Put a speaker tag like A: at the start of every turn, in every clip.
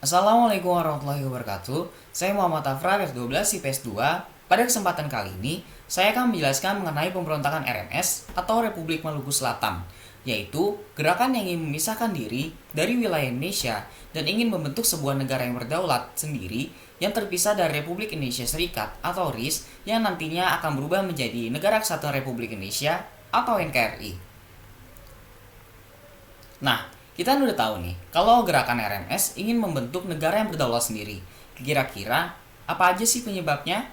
A: Assalamualaikum warahmatullahi wabarakatuh. Saya Muhammad Afrar, F12 IPS 2. Pada kesempatan kali ini, saya akan menjelaskan mengenai pemberontakan RMS atau Republik Maluku Selatan, yaitu gerakan yang ingin memisahkan diri dari wilayah Indonesia dan ingin membentuk sebuah negara yang berdaulat sendiri yang terpisah dari Republik Indonesia Serikat atau RIS yang nantinya akan berubah menjadi Negara Kesatuan Republik Indonesia atau NKRI. Nah, kita udah tahu nih, kalau gerakan RMS ingin membentuk negara yang berdaulat sendiri. Kira-kira apa aja sih penyebabnya?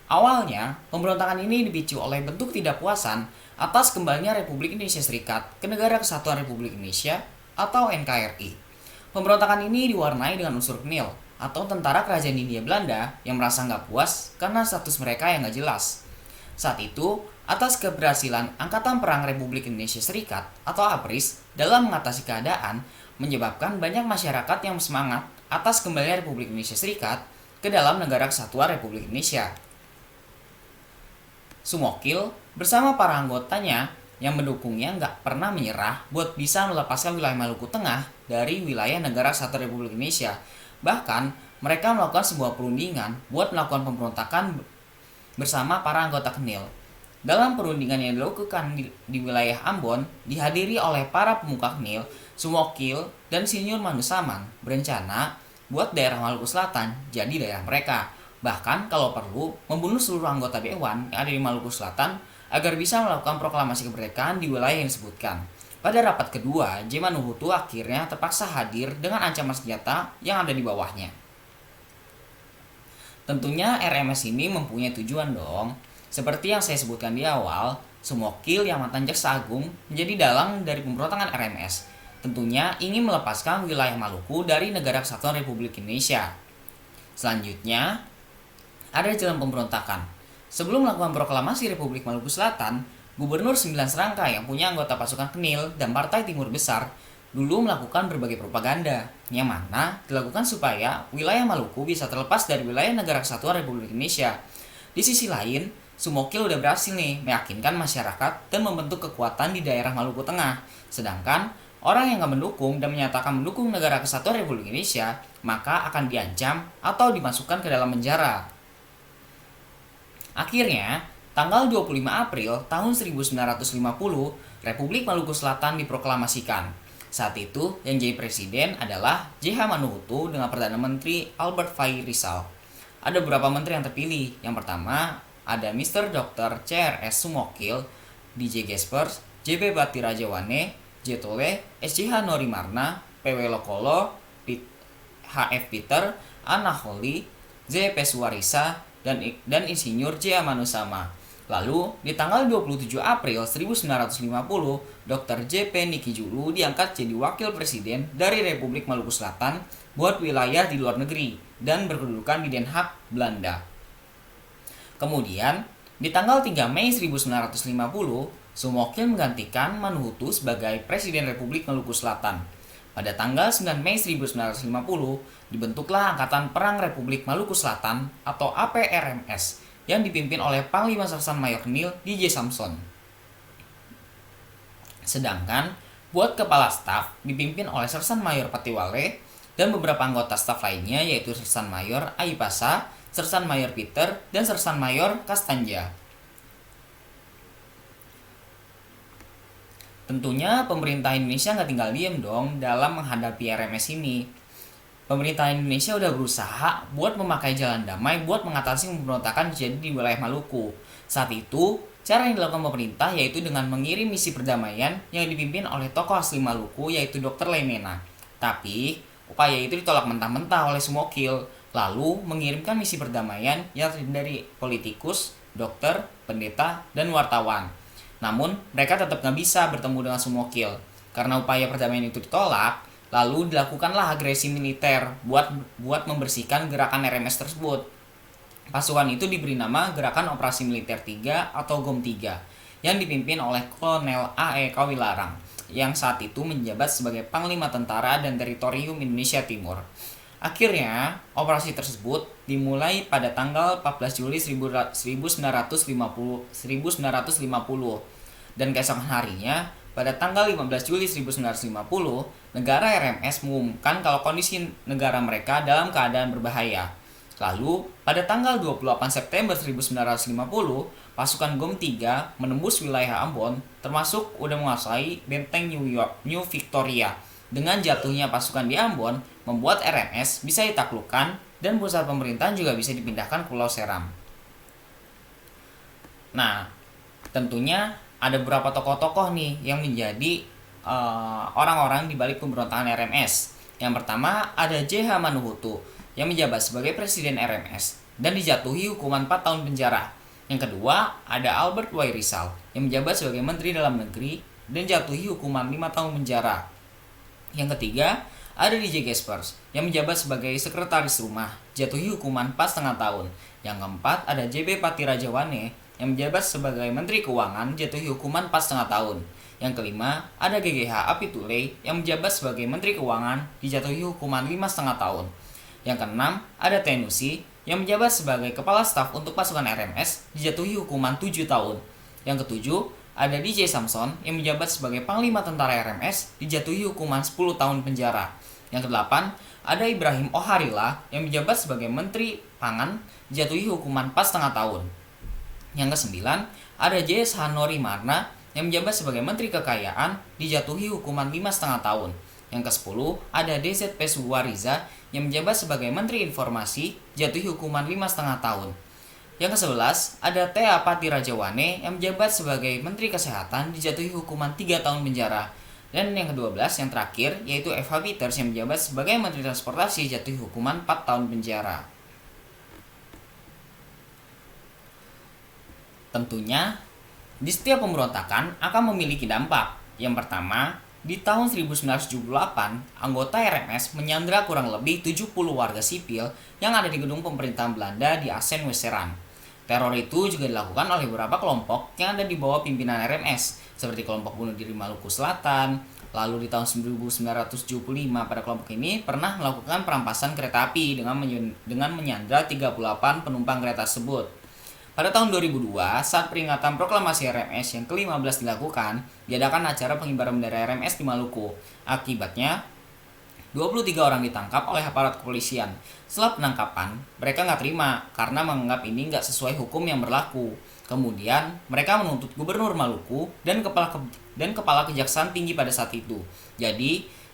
A: Awalnya, pemberontakan ini dipicu oleh bentuk tidak puasan atas kembalinya Republik Indonesia Serikat ke Negara Kesatuan Republik Indonesia atau NKRI. Pemberontakan ini diwarnai dengan unsur KNIL atau Tentara Kerajaan Hindia Belanda yang merasa nggak puas karena status mereka yang nggak jelas. Saat itu, atas keberhasilan Angkatan Perang Republik Indonesia Serikat atau APRIS dalam mengatasi keadaan, menyebabkan banyak masyarakat yang semangat atas kembalinya Republik Indonesia Serikat ke dalam Negara Kesatuan Republik Indonesia. Sumokil bersama para anggotanya yang mendukungnya nggak pernah menyerah buat bisa melepaskan wilayah Maluku Tengah dari wilayah Negara Kesatuan Republik Indonesia. Bahkan, mereka melakukan sebuah perundingan buat melakukan pemberontakan bersama para anggota KNIL. Dalam perundingan yang dilakukan di wilayah Ambon, dihadiri oleh para pemuka KNIL, Sumokil, dan Insinyur Mandusaman, berencana buat daerah Maluku Selatan jadi daerah mereka. Bahkan kalau perlu, membunuh seluruh anggota dewan yang ada di Maluku Selatan agar bisa melakukan proklamasi kemerdekaan di wilayah yang disebutkan. Pada rapat kedua, J. Manuhutu akhirnya terpaksa hadir dengan ancaman senjata yang ada di bawahnya. Tentunya RMS ini mempunyai tujuan dong. Seperti yang saya sebutkan di awal, Sumokil yang mantan jaksa agung menjadi dalang dari pemberontakan RMS. Tentunya ingin melepaskan wilayah Maluku dari Negara Kesatuan Republik Indonesia. Selanjutnya, ada jalan pemberontakan. Sebelum melakukan proklamasi Republik Maluku Selatan, Gubernur 9 Serangka yang punya anggota pasukan KNIL dan Partai Timur Besar dulu melakukan berbagai propaganda yang mana dilakukan supaya wilayah Maluku bisa terlepas dari wilayah Negara Kesatuan Republik Indonesia. Di sisi lain, Sumokil udah berhasil nih meyakinkan masyarakat dan membentuk kekuatan di daerah Maluku Tengah. Sedangkan orang yang nggak mendukung dan menyatakan mendukung Negara Kesatuan Republik Indonesia, maka akan diancam atau dimasukkan ke dalam penjara. Akhirnya, tanggal 25 April tahun 1950, Republik Maluku Selatan diproklamasikan. Saat itu, yang jadi presiden adalah J.H. Manuhutu dengan Perdana Menteri Albert Faye Rizal. Ada beberapa menteri yang terpilih. Yang pertama, ada Mr. Dr. C.R.S. Sumokil, D.J. Gaspers, J.B. Batirajawane, J. Tole, S.J.H. Norimarna, P.W. Lokolo, H.F. Peter, Anna Holi, Z.P. Suwarisa, dan Insinyur J. Manusama. Lalu, di tanggal 27 April 1950, Dr. J.P. Nikijulu diangkat jadi wakil presiden dari Republik Maluku Selatan buat wilayah di luar negeri dan berkedudukan di Den Haag, Belanda. Kemudian, di tanggal 3 Mei 1950, Sumokil menggantikan Manuhutu sebagai Presiden Republik Maluku Selatan. Pada tanggal 9 Mei 1950, dibentuklah Angkatan Perang Republik Maluku Selatan atau APRMS yang dipimpin oleh Panglima Sersan Mayor KNIL D.J. Samson. Sedangkan buat kepala staf dipimpin oleh Sersan Mayor Patiwale dan beberapa anggota staf lainnya yaitu Sersan Mayor Aipasa, Sersan Mayor Peter, dan Sersan Mayor Kastanja. Tentunya pemerintah Indonesia nggak tinggal diem dong dalam menghadapi RMS ini. Pemerintah Indonesia udah berusaha buat memakai jalan damai buat mengatasi pemberontakan jadi di wilayah Maluku. Saat itu, cara yang dilakukan pemerintah yaitu dengan mengirim misi perdamaian yang dipimpin oleh tokoh asli Maluku yaitu Dr. Lemena. Tapi, upaya itu ditolak mentah-mentah oleh Sumokil, lalu mengirimkan misi perdamaian yang terdiri dari politikus, dokter, pendeta, dan wartawan. Namun, mereka tetap nggak bisa bertemu dengan Sumokil. Karena upaya perdamaian itu ditolak, lalu dilakukanlah agresi militer buat membersihkan gerakan RMS tersebut. Pasukan itu diberi nama Gerakan Operasi Militer 3 atau GOM 3 yang dipimpin oleh Kolonel A.E. Kawilarang yang saat itu menjabat sebagai Panglima Tentara dan Teritorium Indonesia Timur. Akhirnya, operasi tersebut dimulai pada tanggal 14 Juli 1950 dan keesokan harinya Pada tanggal 15 Juli 1950, negara RMS mengumumkan kalau kondisi negara mereka dalam keadaan berbahaya. Lalu, pada tanggal 28 September 1950, pasukan GOM 3 menembus wilayah Ambon, termasuk udah menguasai benteng New Victoria. Dengan jatuhnya pasukan di Ambon, membuat RMS bisa ditaklukkan dan pusat pemerintahan juga bisa dipindahkan ke Pulau Seram. Nah, tentunya ada beberapa tokoh-tokoh nih yang menjadi orang-orang di balik pemberontakan RMS. Yang pertama ada J.H. Manuhutu yang menjabat sebagai presiden RMS dan dijatuhi hukuman 4 tahun penjara. Yang kedua ada Albert Y. Rizal yang menjabat sebagai menteri dalam negeri dan dijatuhi hukuman 5 tahun penjara. Yang ketiga ada DJ Gaspers yang menjabat sebagai sekretaris rumah, jatuhi hukuman 4,5 tahun. Yang keempat ada JB Patirajawane yang menjabat sebagai Menteri Keuangan, jatuhi hukuman 4,5 tahun. Yang kelima, ada GGH Apitule yang menjabat sebagai Menteri Keuangan, dijatuhi hukuman 5,5 tahun. Yang keenam, ada Tenusi yang menjabat sebagai Kepala Staf untuk pasukan RMS, dijatuhi hukuman 7 tahun. Yang ketujuh, ada DJ Samson yang menjabat sebagai Panglima Tentara RMS, dijatuhi hukuman 10 tahun penjara. Yang kedelapan, ada Ibrahim Oharila yang menjabat sebagai Menteri Pangan, dijatuhi hukuman 4,5 tahun. Yang kesembilan, ada J.S. Hanori Marna yang menjabat sebagai Menteri Kekayaan, dijatuhi hukuman 5,5 tahun. Yang ke-10, ada DZP Suwariza yang menjabat sebagai Menteri Informasi, jatuhi hukuman 5,5 tahun. Yang ke-11, ada Thea Patirajawane yang menjabat sebagai Menteri Kesehatan, dijatuhi hukuman 3 tahun penjara. Dan yang ke-12, yang terakhir, yaitu Eva Peters yang menjabat sebagai Menteri Transportasi, jatuhi hukuman 4 tahun penjara. Tentunya, di setiap pemberontakan akan memiliki dampak. Yang pertama, di tahun 1978, anggota RMS menyandra kurang lebih 70 warga sipil yang ada di gedung pemerintahan Belanda di Assen Weseran. Teror itu juga dilakukan oleh beberapa kelompok yang ada di bawah pimpinan RMS, seperti kelompok bunuh diri Maluku Selatan. Lalu di tahun 1975 pada kelompok ini pernah melakukan perampasan kereta api dengan menyandra 38 penumpang kereta tersebut. Pada tahun 2002, saat peringatan proklamasi RMS yang ke-15 dilakukan, diadakan acara pengibaran bendera RMS di Maluku. Akibatnya, 23 orang ditangkap oleh aparat kepolisian. Setelah penangkapan, mereka nggak terima karena menganggap ini nggak sesuai hukum yang berlaku. Kemudian, mereka menuntut Gubernur Maluku dan Kepala Kejaksaan Tinggi pada saat itu. Jadi,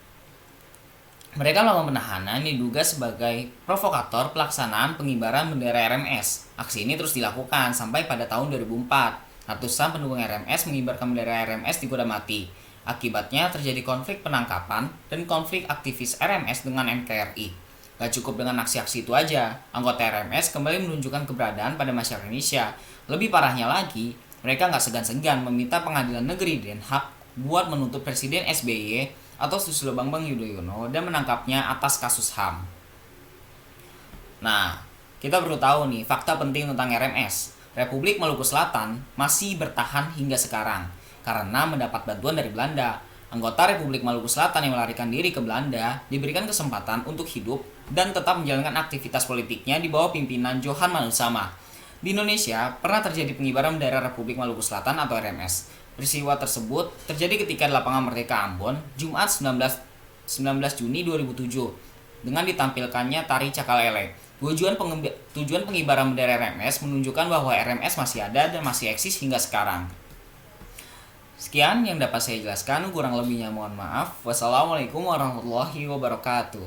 A: mereka melakukan penahanan yang diduga sebagai provokator pelaksanaan pengibaran bendera RMS. Aksi ini terus dilakukan sampai pada tahun 2004. Ratusan pendukung RMS mengibarkan bendera RMS di Kodamati. Akibatnya terjadi konflik penangkapan dan konflik aktivis RMS dengan NKRI. Gak cukup dengan aksi-aksi itu aja, anggota RMS kembali menunjukkan keberadaan pada masyarakat Indonesia. Lebih parahnya lagi, mereka gak segan-segan meminta pengadilan negeri Den Haag buat menuntut Presiden SBY atau Susilo Bambang Yudhoyono dan menangkapnya atas kasus HAM. Nah, kita perlu tahu nih fakta penting tentang RMS. Republik Maluku Selatan masih bertahan hingga sekarang karena mendapat bantuan dari Belanda. Anggota Republik Maluku Selatan yang melarikan diri ke Belanda diberikan kesempatan untuk hidup dan tetap menjalankan aktivitas politiknya di bawah pimpinan Johan Manusama. Di Indonesia pernah terjadi pengibaran bendera Republik Maluku Selatan atau RMS. Peristiwa tersebut terjadi ketika di Lapangan Merdeka Ambon, Jumat 19 Juni 2007, dengan ditampilkannya tari Cakalele. Tujuan pengibaran bendera RMS menunjukkan bahwa RMS masih ada dan masih eksis hingga sekarang. Sekian yang dapat saya jelaskan, kurang lebihnya mohon maaf. Wassalamualaikum warahmatullahi wabarakatuh.